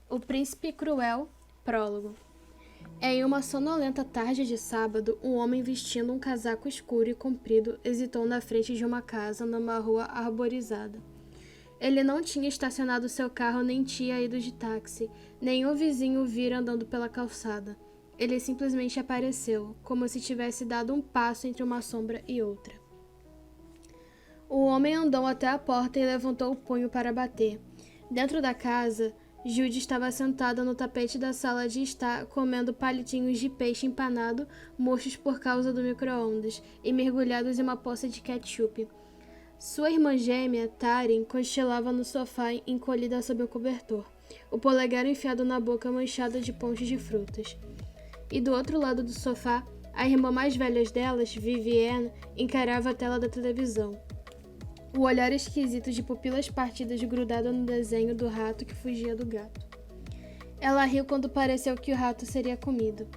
O Príncipe Cruel, prólogo. Em uma sonolenta tarde de sábado, um homem vestindo um casaco escuro e comprido hesitou na frente de uma casa numa rua arborizada. Ele não tinha estacionado seu carro nem tinha ido de táxi, nenhum vizinho o vira andando pela calçada. Ele simplesmente apareceu, como se tivesse dado um passo entre uma sombra e outra. O homem andou até a porta e levantou o punho para bater. Dentro da casa, Judy estava sentada no tapete da sala de estar, comendo palitinhos de peixe empanado, murchos por causa do micro-ondas, e mergulhados em uma poça de ketchup. Sua irmã gêmea, Taryn, cochilava no sofá, encolhida sob o cobertor, o polegar enfiado na boca manchada de pontos de frutas. E do outro lado do sofá, a irmã mais velha delas, Vivienne, encarava a tela da televisão. O olhar esquisito de pupilas partidas grudado no desenho do rato que fugia do gato. Ela riu quando pareceu que o rato seria comido.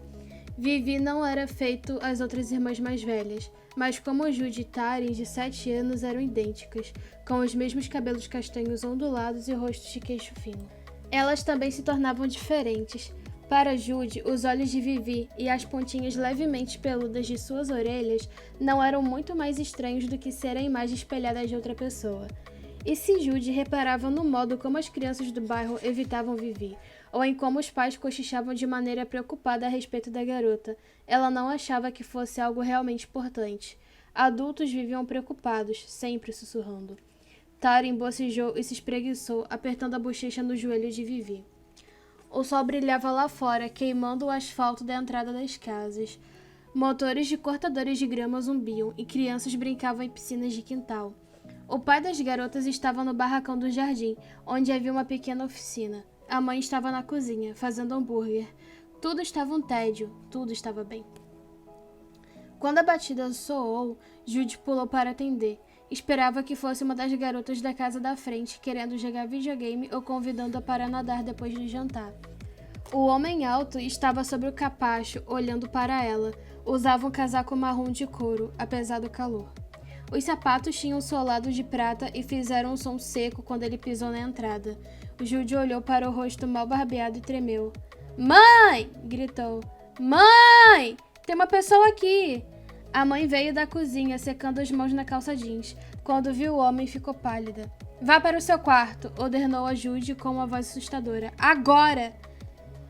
Vivi não era feito às outras irmãs mais velhas, mas como Judy e Taryn, de 7 anos, eram idênticas, com os mesmos cabelos castanhos ondulados e rostos de queixo fino. Elas também se tornavam diferentes. Para Judy, os olhos de Vivi e as pontinhas levemente peludas de suas orelhas não eram muito mais estranhos do que ser a imagem espelhada de outra pessoa. E se Judy reparava no modo como as crianças do bairro evitavam Vivi, ou em como os pais cochichavam de maneira preocupada a respeito da garota, ela não achava que fosse algo realmente importante. Adultos viviam preocupados, sempre sussurrando. Taryn bocejou e se espreguiçou, apertando a bochecha no joelho de Vivi. O sol brilhava lá fora, queimando o asfalto da entrada das casas. Motores de cortadores de grama zumbiam e crianças brincavam em piscinas de quintal. O pai das garotas estava no barracão do jardim, onde havia uma pequena oficina. A mãe estava na cozinha, fazendo hambúrguer. Tudo estava um tédio, tudo estava bem. Quando a batida soou, Judy pulou para atender. Esperava que fosse uma das garotas da casa da frente, querendo jogar videogame ou convidando-a para nadar depois do jantar. O homem alto estava sobre o capacho, olhando para ela. Usava um casaco marrom de couro, apesar do calor. Os sapatos tinham solado de prata e fizeram um som seco quando ele pisou na entrada. Judy olhou para o rosto mal barbeado e tremeu. "Mãe!" gritou. "Mãe! Tem uma pessoa aqui!" A mãe veio da cozinha, secando as mãos na calça jeans. Quando viu o homem, ficou pálida. "Vá para o seu quarto", ordenou a Judy com uma voz assustadora. "Agora!"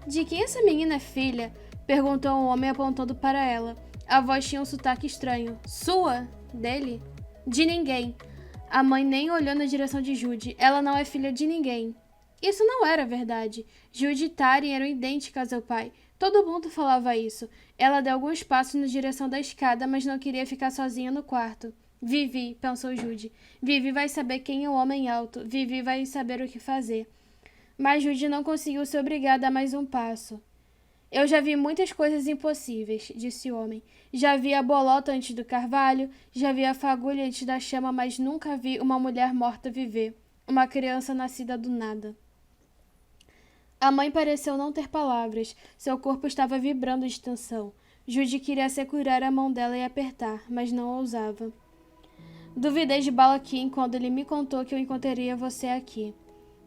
"De quem essa menina é filha?" perguntou o homem apontando para ela. A voz tinha um sotaque estranho. "Sua? Dele?" "De ninguém." A mãe nem olhou na direção de Judy. "Ela não é filha de ninguém." Isso não era verdade. Judy e Taryn eram idênticas ao pai. Todo mundo falava isso. Ela deu alguns passos na direção da escada, mas não queria ficar sozinha no quarto. Vivi, pensou Judy. Vivi vai saber quem é o homem alto. Vivi vai saber o que fazer. Mas Judy não conseguiu se obrigar a dar mais um passo. "Eu já vi muitas coisas impossíveis", disse o homem. "Já vi a bolota antes do carvalho, já vi a fagulha antes da chama, mas nunca vi uma mulher morta viver. Uma criança nascida do nada." A mãe pareceu não ter palavras. Seu corpo estava vibrando de tensão. Judy queria segurar a mão dela e apertar, mas não ousava. "Duvidei de Balaquim quando ele me contou que eu encontraria você aqui",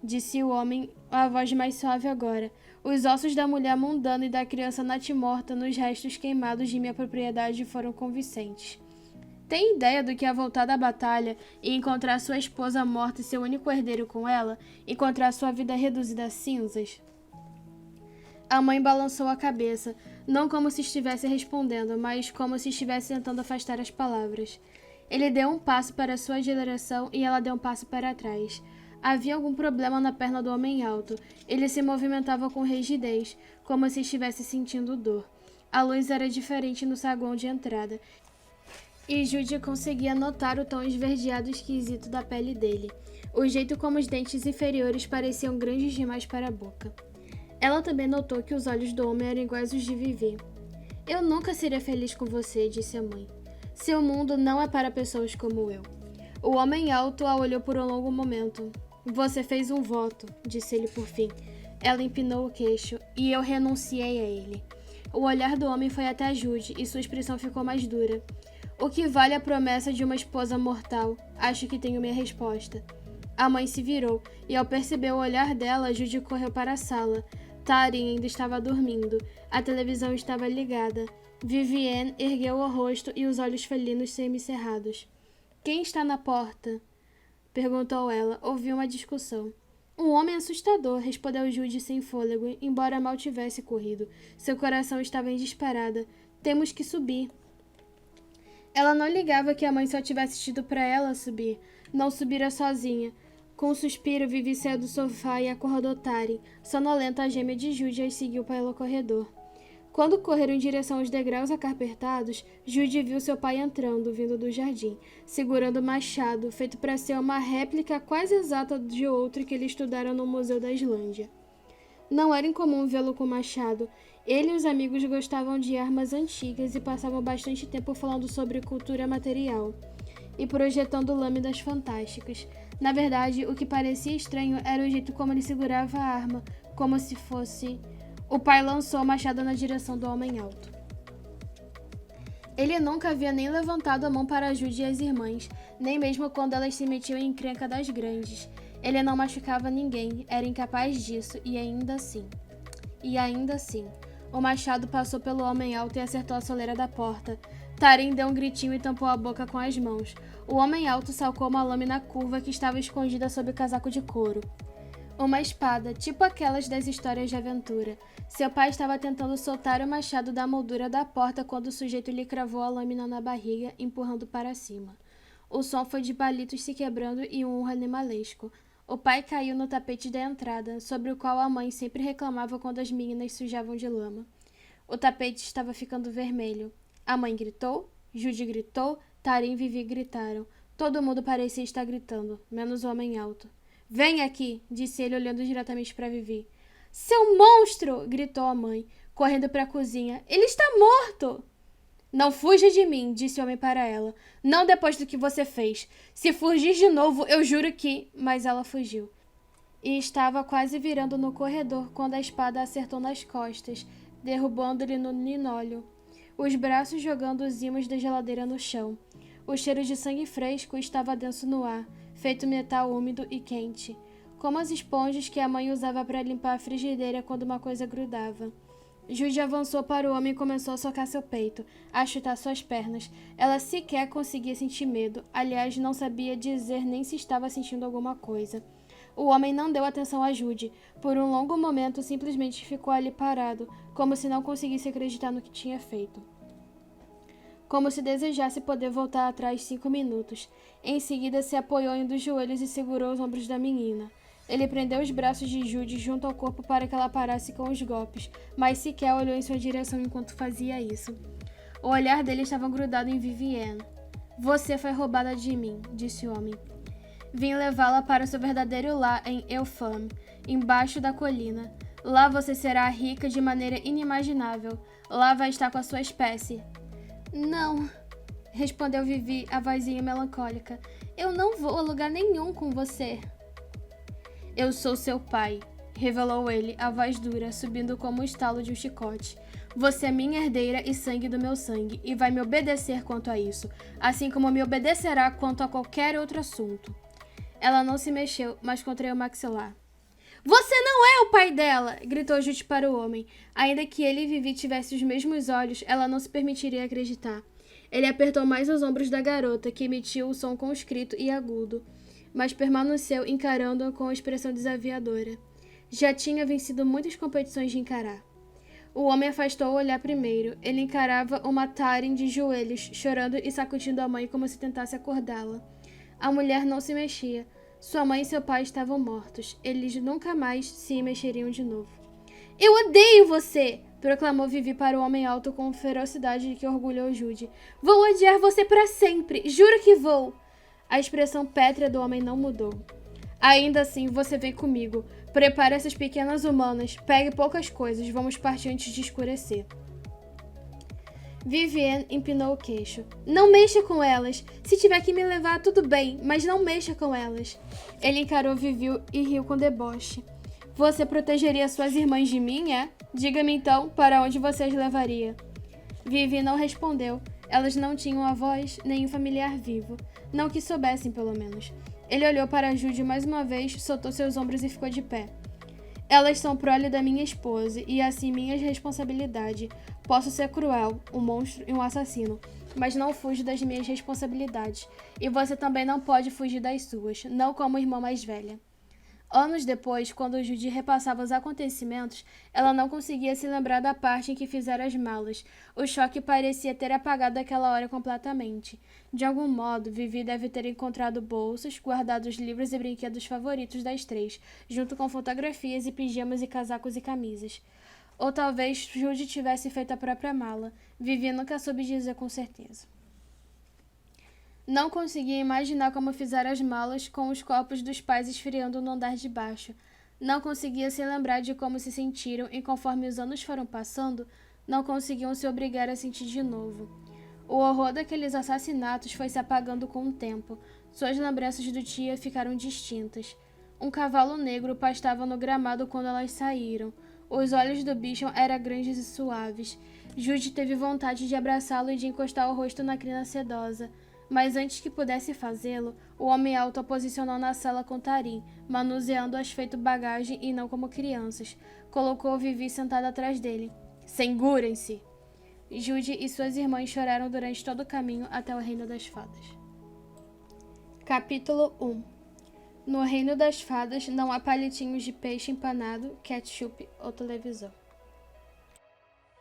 disse o homem, a voz mais suave agora. "Os ossos da mulher mundana e da criança natimorta nos restos queimados de minha propriedade foram convincentes. Tem ideia do que é voltar da batalha e encontrar sua esposa morta e seu único herdeiro com ela? Encontrar sua vida reduzida a cinzas?" A mãe balançou a cabeça, não como se estivesse respondendo, mas como se estivesse tentando afastar as palavras. Ele deu um passo para sua direção e ela deu um passo para trás. Havia algum problema na perna do homem alto. Ele se movimentava com rigidez, como se estivesse sentindo dor. A luz era diferente no saguão de entrada, e Judy conseguia notar o tom esverdeado esquisito da pele dele. O jeito como os dentes inferiores pareciam grandes demais para a boca. Ela também notou que os olhos do homem eram iguais aos de Vivi. "Eu nunca seria feliz com você", disse a mãe. "Seu mundo não é para pessoas como eu." O homem alto a olhou por um longo momento. "Você fez um voto", disse ele por fim. Ela empinou o queixo, "e eu renunciei a ele." O olhar do homem foi até a Judy, e sua expressão ficou mais dura. "O que vale a promessa de uma esposa mortal? Acho que tenho minha resposta." A mãe se virou, e ao perceber o olhar dela, Judy correu para a sala. Taryn ainda estava dormindo. A televisão estava ligada. Vivienne ergueu o rosto e os olhos felinos semicerrados. Quem está na porta? Perguntou ela. Ouviu uma discussão. Um homem assustador, respondeu Judy sem fôlego, embora mal tivesse corrido. Seu coração estava em disparada. Temos que subir. Ela não ligava que a mãe só tivesse tido para ela subir. Não subira sozinha. Com um suspiro, Vivi saiu do sofá e acordou Taryn. Sonolenta, a gêmea de Judy as seguiu pelo corredor. Quando correram em direção aos degraus acarpetados, Judy viu seu pai entrando, vindo do jardim, segurando um machado, feito para ser uma réplica quase exata de outro que ele estudara no Museu da Islândia. Não era incomum vê-lo com machado. Ele e os amigos gostavam de armas antigas e passavam bastante tempo falando sobre cultura material e projetando lâminas fantásticas. Na verdade, o que parecia estranho era o jeito como ele segurava a arma, como se fosse... O pai lançou o machado na direção do homem alto. Ele nunca havia nem levantado a mão para Judy e as irmãs, nem mesmo quando elas se metiam em encrenca das grandes. Ele não machucava ninguém, era incapaz disso, e ainda assim, o machado passou pelo homem alto e acertou a soleira da porta. Taryn deu um gritinho e tampou a boca com as mãos. O homem alto salcou uma lâmina curva que estava escondida sob o casaco de couro. Uma espada, tipo aquelas das histórias de aventura. Seu pai estava tentando soltar o machado da moldura da porta quando o sujeito lhe cravou a lâmina na barriga, empurrando para cima. O som foi de palitos se quebrando e um urro animalesco. O pai caiu no tapete da entrada, sobre o qual a mãe sempre reclamava quando as meninas sujavam de lama. O tapete estava ficando vermelho. A mãe gritou, Judy gritou, Taryn e Vivi gritaram. Todo mundo parecia estar gritando, menos o homem alto. Vem aqui, disse ele olhando diretamente para Vivi. Seu monstro! Gritou a mãe, correndo para a cozinha. Ele está morto! Não fuja de mim, disse o homem para ela. Não depois do que você fez. Se fugir de novo, eu juro que... Mas ela fugiu. E estava quase virando no corredor quando a espada acertou nas costas, derrubando-lhe no linóleo, os braços jogando os ímãs da geladeira no chão. O cheiro de sangue fresco estava denso no ar, feito metal úmido e quente, como as esponjas que a mãe usava para limpar a frigideira quando uma coisa grudava. Judy avançou para o homem e começou a socar seu peito, a chutar suas pernas. Ela sequer conseguia sentir medo, aliás, não sabia dizer nem se estava sentindo alguma coisa. O homem não deu atenção a Judy. Por um longo momento, simplesmente ficou ali parado, como se não conseguisse acreditar no que tinha feito. Como se desejasse poder voltar atrás 5 minutos. Em seguida, se apoiou em um dos joelhos e segurou os ombros da menina. Ele prendeu os braços de Judy junto ao corpo para que ela parasse com os golpes, mas sequer olhou em sua direção enquanto fazia isso. O olhar dele estava grudado em Vivienne. Você foi roubada de mim, disse o homem. Vim levá-la para seu verdadeiro lar em Elfham, embaixo da colina. Lá você será rica de maneira inimaginável. Lá vai estar com a sua espécie. Não, respondeu Vivi, a vozinha melancólica. Eu não vou a lugar nenhum com você. Eu sou seu pai, revelou ele, a voz dura, subindo como o estalo de um chicote. Você é minha herdeira e sangue do meu sangue, e vai me obedecer quanto a isso, assim como me obedecerá quanto a qualquer outro assunto. Ela não se mexeu, mas contraiu o maxilar. Você não é o pai dela! Gritou Judy para o homem. Ainda que ele e Vivi tivessem os mesmos olhos, ela não se permitiria acreditar. Ele apertou mais os ombros da garota, que emitiu o som conscrito e agudo, mas permaneceu encarando-a com expressão desafiadora. Já tinha vencido muitas competições de encarar. O homem afastou o olhar primeiro. Ele encarava uma Taryn de joelhos, chorando e sacudindo a mãe como se tentasse acordá-la. A mulher não se mexia. Sua mãe e seu pai estavam mortos. Eles nunca mais se mexeriam de novo. Eu odeio você! Proclamou Vivi para o homem alto com ferocidade que orgulhou Judy. Vou odiar você para sempre! Juro que vou! A expressão pétrea do homem não mudou. Ainda assim, você vem comigo. Prepare essas pequenas humanas. Pegue poucas coisas. Vamos partir antes de escurecer. Vivienne empinou o queixo. Não mexa com elas. Se tiver que me levar, tudo bem, mas não mexa com elas. Ele encarou Vivi e riu com deboche. Você protegeria suas irmãs de mim, é? Diga-me então, para onde você as levaria? Vivi não respondeu. Elas não tinham avós, nem um familiar vivo. Não que soubessem, pelo menos. Ele olhou para Jude mais uma vez, soltou seus ombros e ficou de pé. Elas são prole da minha esposa e assim minha responsabilidade. Posso ser cruel, um monstro e um assassino, mas não fujo das minhas responsabilidades. E você também não pode fugir das suas, não como irmã mais velha. Anos depois, quando Judy repassava os acontecimentos, ela não conseguia se lembrar da parte em que fizera as malas. O choque parecia ter apagado aquela hora completamente. De algum modo, Vivi deve ter encontrado bolsas, guardado os livros e brinquedos favoritos das três, junto com fotografias e pijamas e casacos e camisas. Ou talvez Judy tivesse feito a própria mala. Vivi nunca soube dizer com certeza. Não conseguia imaginar como fizeram as malas com os corpos dos pais esfriando no andar de baixo. Não conseguia se lembrar de como se sentiram e conforme os anos foram passando, não conseguiam se obrigar a sentir de novo. O horror daqueles assassinatos foi se apagando com o tempo. Suas lembranças do dia ficaram distintas. Um cavalo negro pastava no gramado quando elas saíram. Os olhos do bicho eram grandes e suaves. Jude teve vontade de abraçá-lo e de encostar o rosto na crina sedosa. Mas antes que pudesse fazê-lo, o homem alto a posicionou na sala com Tarim, manuseando-as feito bagagem e não como crianças. Colocou Vivi sentada atrás dele. Segurem-se! Jude e suas irmãs choraram durante todo o caminho até o Reino das Fadas. Capítulo 1. No Reino das Fadas não há palitinhos de peixe empanado, ketchup ou televisão.